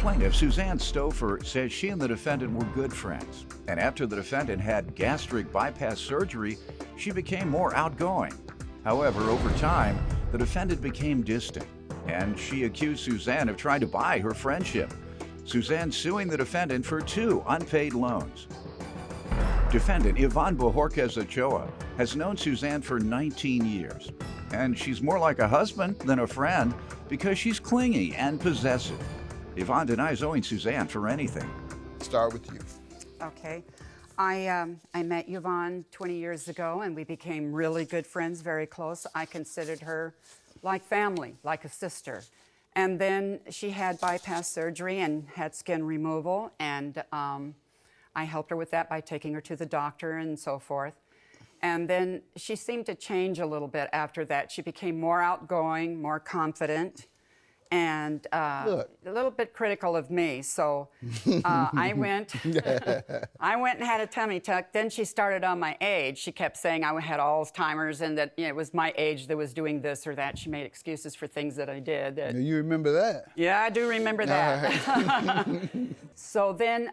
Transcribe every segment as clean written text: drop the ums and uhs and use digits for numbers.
Plaintiff Suzanne Stouffer says she and the defendant were good friends, and after the defendant had gastric bypass surgery, she became more outgoing. However, over time, the defendant became distant, and she accused Suzanne of trying to buy her friendship. Suzanne suing the defendant for 2 unpaid loans. Defendant Yvonne Bojorquez Ochoa has known Suzanne for 19 years, and she's more like a husband than a friend because she's clingy and possessive. Yvonne denies owing Suzanne for anything. Start with you. Okay. I met Yvonne 20 years ago, and we became really good friends, very close. I considered her like family, like a sister. And then she had bypass surgery and had skin removal, and I helped her with that by taking her to the doctor and so forth. And then she seemed to change a little bit after that. She became more outgoing, more confident, and a little bit critical of me. So I went and had a tummy tuck. Then she started on my age. She kept saying I had Alzheimer's and that it was my age that was doing this or that. She made excuses for things that I did. You remember that? Yeah, I do remember that. Right. So then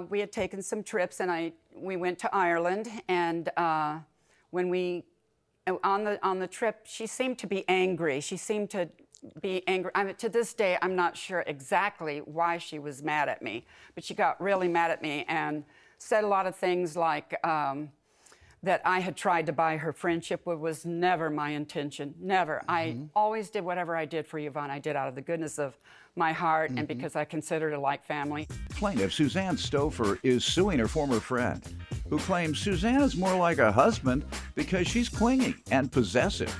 we had taken some trips, and we went to Ireland. And when on the trip, she seemed to be angry. She seemed to be angry. I mean, to this day, I'm not sure exactly why she was mad at me, but she got really mad at me and said a lot of things like that I had tried to buy her friendship, which was never my intention, never. I always did whatever I did for Yvonne. I did out of the goodness of my heart and because I considered her like family. Plaintiff Suzanne Stouffer is suing her former friend, who claims Suzanne is more like a husband because she's clingy and possessive.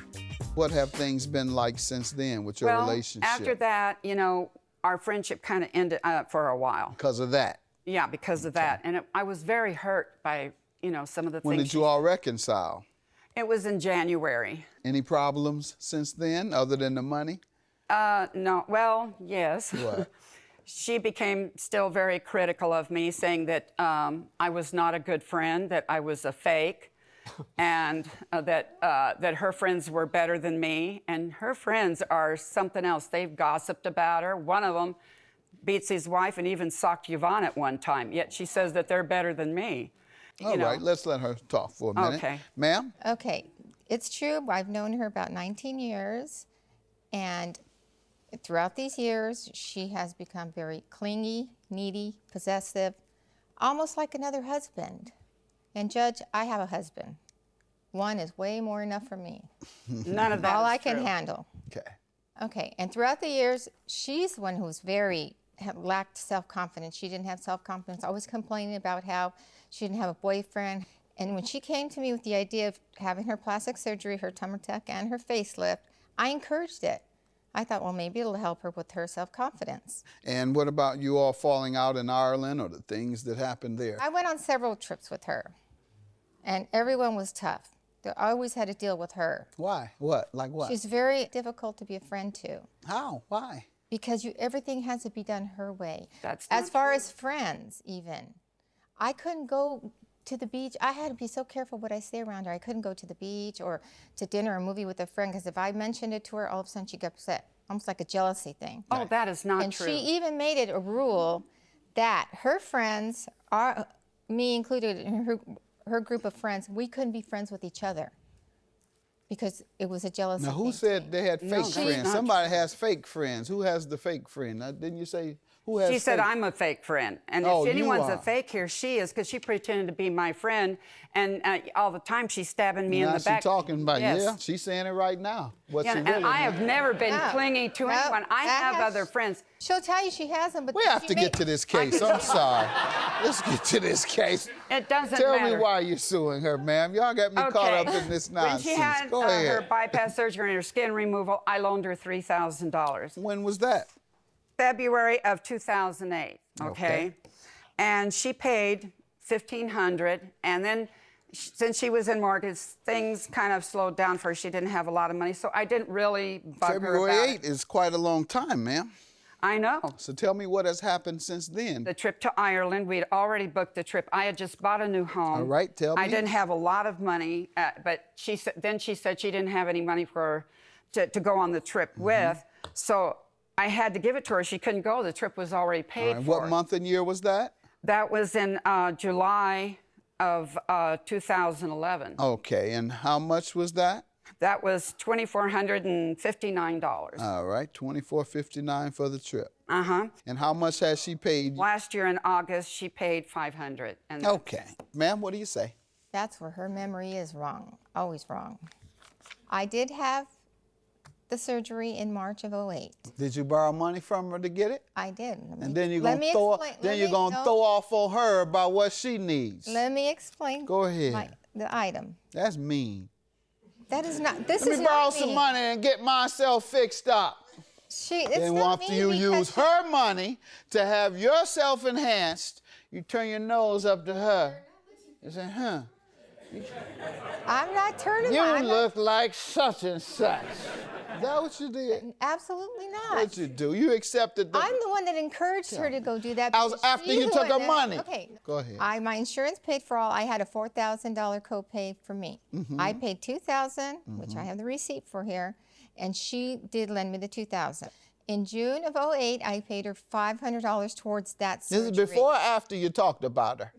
What have things been like since then with your relationship? After that, you know, our friendship kind of ended for a while. Because of that? Yeah, because of that. And I was very hurt by, you know, some of the things. When did you all reconcile? It was in January. Any problems since then, other than the money? No, well, yes. What? She became still very critical of me, saying that I was not a good friend, that I was a fake, and that her friends were better than me. And her friends are something else. They've gossiped about her. One of them beats his wife and even socked Yvonne at one time, yet she says that they're better than me. All right, let's let her talk for a minute. Okay. Ma'am? Okay, it's true. I've known her about 19 years, and throughout these years, she has become very clingy, needy, possessive, almost like another husband. And Judge, I have a husband. One is way more enough for me. None of that all is I can true. handle. Okay. Okay, and throughout the years, she's the one who's lacked self-confidence. She didn't have self-confidence, always complaining about how she didn't have a boyfriend. And when she came to me with the idea of having her plastic surgery, her tummy tuck, and her facelift, I encouraged it. I thought, well, maybe it'll help her with her self-confidence. And what about you all falling out in Ireland or the things that happened there? I went on several trips with her, and everyone was tough. I always had to deal with her. Why? What? Like what? She's very difficult to be a friend to. How? Why? Because everything has to be done her way. That's as not far true. as friends, even. I couldn't go to the beach. I had to be so careful what I say around her. I couldn't go to the beach or to dinner or a movie with a friend, because if I mentioned it to her, all of a sudden she'd get upset. Almost like a jealousy thing. Oh, that is not and true. she even made it a rule that her friends, me included in her group of friends, we couldn't be friends with each other because it was a jealousy Now, who thing. said they had No, fake that's friends? not Somebody has fake friends. Who has the fake friend? Now, didn't you say who has She said, fake? I'm a fake friend. And Oh, if you anyone's are. a fake here, she is, because she pretended to be my friend. And all the time she's stabbing me Now in the back. she's talking about, yes. yeah, she's saying it right now. What Yeah, she and really I meant. have never been No. clingy to No, anyone. I that have has- other friends. She'll tell you she has them, but We have she to get to this case. I'm sorry. Let's get to this case. It doesn't Tell matter. me why you're suing her, ma'am. Y'all got me caught up in this nonsense. When she had Go her ahead. bypass surgery and her skin removal, I loaned her $3,000. When was that? February of 2008, okay? And she paid $1,500, and then since she was in mortgage, things kind of slowed down for her. She didn't have a lot of money, so I didn't really bug her February about 8 it. is quite a long time, ma'am. I know. So tell me what has happened since then. The trip to Ireland, we'd already booked the trip. I had just bought a new home. All right, tell me. I didn't have a lot of money, but then she said she didn't have any money to go on the trip with. So I had to give it to her. She couldn't go. The trip was already paid All right, for. what month and year was that? That was in July of 2011. Okay, and how much was that? That was $2,459. All right, $2,459 for the trip. Uh-huh. And how much has she paid? Last year in August, she paid $500. And Okay. Ma'am, what do you say? That's where her memory is wrong, always wrong. I did have the surgery in March of '08. Did you borrow money from her to get it? I did. And then you're gonna throw off on her about what she needs. Let me explain. Go ahead. The item. That's mean. That is not. This Let is me borrow not some mean. money and get myself fixed up. It's Then not after mean you because use her money to have yourself enhanced, you turn your nose up to her. You say, huh? I'm not turning. You look like such and such. Is that what you did? Absolutely not. What'd you do? You accepted the... I'm the one that encouraged her to go do that. I was because after she's you the took one her that- money. Okay. Go ahead. My insurance paid for all. I had a $4,000 copay for me. I paid $2,000, which I have the receipt for here, and she did lend me the $2,000. In June of '08, I paid her $500 towards that surgery. This is before or after you talked about her?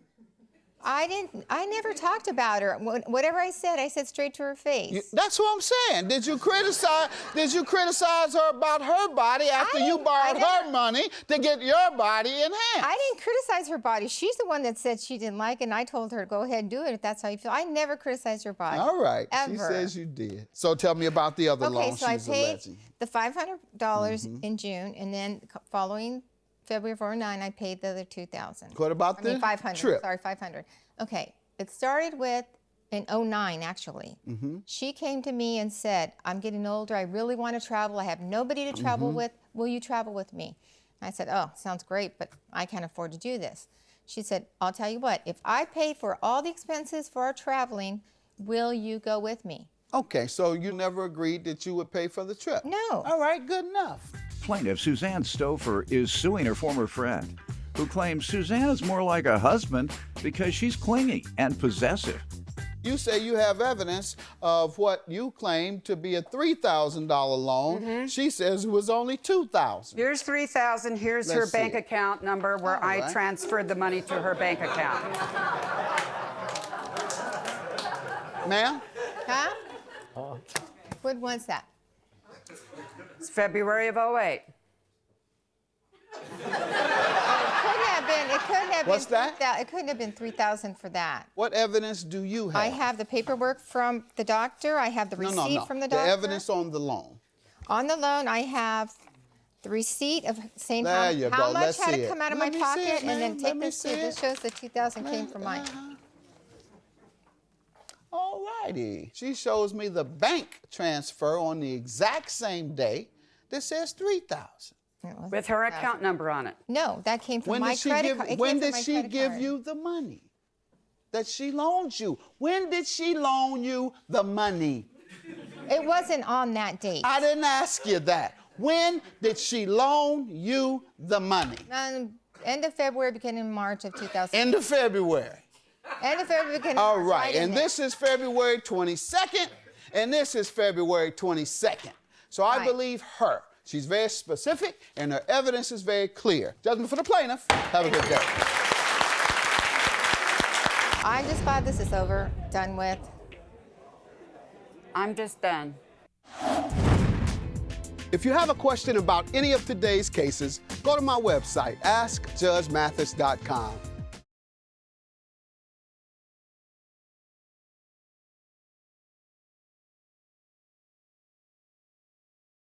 I never talked about her. Whatever I said straight to her face. That's what I'm saying. Did you criticize her about her body after you borrowed her money to get your body enhanced? I didn't criticize her body. She's the one that said she didn't like it, and I told her to go ahead and do it if that's how you feel. I never criticized her body. All right. Ever. She says you did. So tell me about the other loan so I she's paid alleging. the $500 in June, and then following February of '09, I paid the other $2,000. What about the 500. trip? Sorry, 500. Okay, it started with in '09 actually. She came to me and said, "I'm getting older. I really want to travel. I have nobody to travel with. Will you travel with me?" I said, "Oh, sounds great, but I can't afford to do this." She said, "I'll tell you what. If I pay for all the expenses for our traveling, will you go with me?" Okay, so you never agreed that you would pay for the trip? No. All right, good enough. Plaintiff Suzanne Stouffer is suing her former friend, who claims Suzanne is more like a husband because she's clingy and possessive. You say you have evidence of what you claim to be a $3,000 loan. She says it was only $2,000. here's $3,000. Here's Let's her see bank it. account number where All I right. transferred the money to her bank account. Ma'am? Huh? When was that? It's February of '08. It couldn't have been. What's that? It couldn't have been $3,000 for that. What evidence do you have? I have the paperwork from the doctor. I have the receipt from the doctor. The evidence on the loan. On the loan, I have the receipt of saying There you how go. much Let's had see to it. come out of Let my me see pocket, it, and then ma'am. take Let me this too. see This it. shows the $2,000 came from mine. All righty. She shows me the bank transfer on the exact same day that says $3,000. With her account number on it. No, that came from When my did she credit give? card. It When came from did my she credit give card. you the money that she loaned you? When did she loan you the money? It wasn't on that date. I didn't ask you that. When did she loan you the money? End of February, beginning of March of 2000. End of February. End of February, beginning All of March. right, and this is February 22nd, and this is February 22nd. So I Right. believe her. She's very specific, and her evidence is very clear. Judgment for the plaintiff. Have a good day. I'm just glad this is over, done with. I'm just done. If you have a question about any of today's cases, go to my website, askjudgemathis.com.